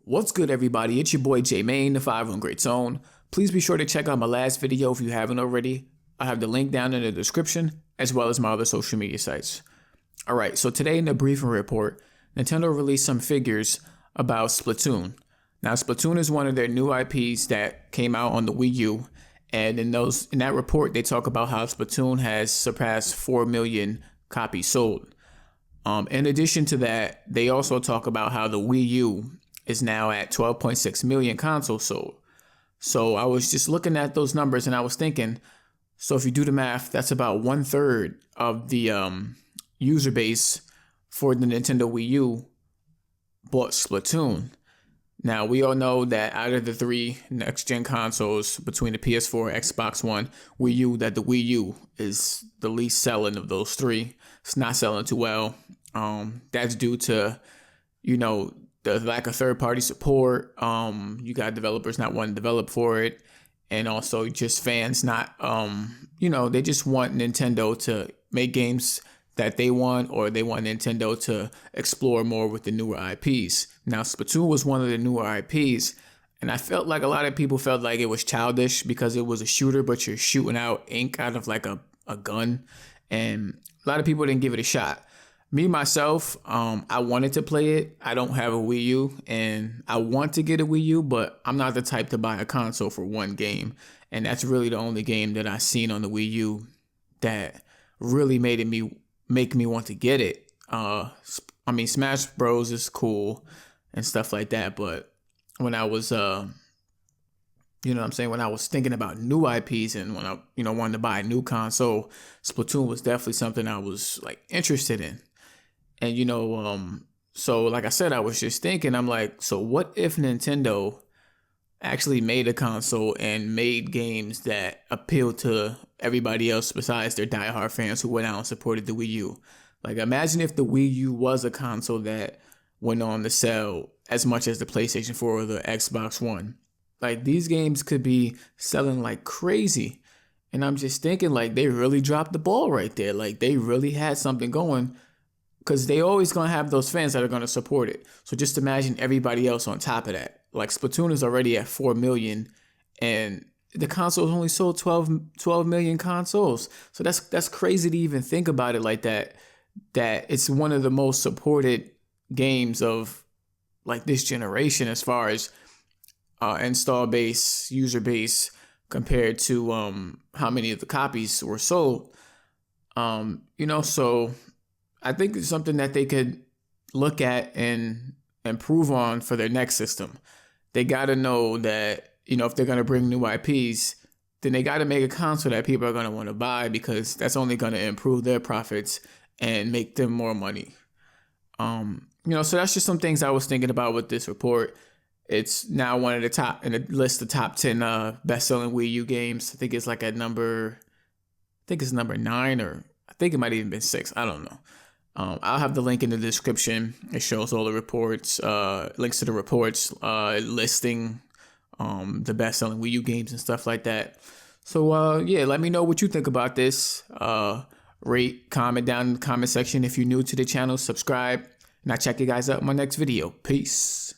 What's good, everybody? It's your boy J Main, the 5 on Great Zone. Please be sure to check out my last video if you haven't already. I have the link down in the description, as well as my other social media sites. Alright, so today in the briefing report, Nintendo released some figures about Splatoon. Now, Splatoon is one of their new IPs that came out on the Wii U, and in that report, they talk about how Splatoon has surpassed 4 million copies sold. In addition to that, they also talk about how the Wii U is now at 12.6 million consoles sold. So I was just looking at those numbers and I was thinking, so if you do the math, that's about 1/3 of the user base for the Nintendo Wii U bought Splatoon. Now, we all know that out of the three next-gen consoles between the PS4, Xbox One, Wii U, that the Wii U is the least selling of those three. It's not selling too well. That's due to, the lack of third-party support. You got developers not wanting to develop for it. And also just fans not, they just want Nintendo to make games that they want, or they want Nintendo to explore more with the newer IPs. Now, Splatoon was one of the newer IPs, and I felt like a lot of people felt like it was childish because it was a shooter, but you're shooting out ink out of like a gun, and a lot of people didn't give it a shot. Me, myself, I wanted to play it. I don't have a Wii U, and I want to get a Wii U, but I'm not the type to buy a console for one game, and that's really the only game that I've seen on the Wii U that really make me want to get it. Smash Bros is cool and stuff like that, but when I was, when I was thinking about new IPs and when I, wanted to buy a new console, Splatoon was definitely something I was like interested in. And, so like I said, I was just thinking, I'm like, so what if Nintendo actually made a console and made games that appeal to everybody else besides their diehard fans who went out and supported the Wii U? Like, imagine if the Wii U was a console that went on to sell as much as the PlayStation 4 or the Xbox One. Like, these games could be selling like crazy. And I'm just thinking, like, they really dropped the ball right there. Like, they really had something going, because they always going to have those fans that are going to support it. So just imagine everybody else on top of that. Like, Splatoon is already at 4 million, and the consoles only sold 12 million consoles. So that's crazy to even think about it like that, that it's one of the most supported games of like this generation as far as install base, user base, compared to how many of the copies were sold. So I think it's something that they could look at and improve on for their next system. They got to know that, if they're going to bring new IPs, then they got to make a console that people are going to want to buy, because that's only going to improve their profits and make them more money. So that's just some things I was thinking about with this report. It's now one of the top in the list of top 10 best-selling Wii U games. I think it's like number 9, or I think it might even been 6. I don't know. I'll have the link in the description. It shows all the reports, links to the reports, listing the best-selling Wii U games and stuff like that. So, let me know what you think about this. Rate, comment down in the comment section. If you're new to the channel, subscribe. And I'll check you guys out in my next video. Peace.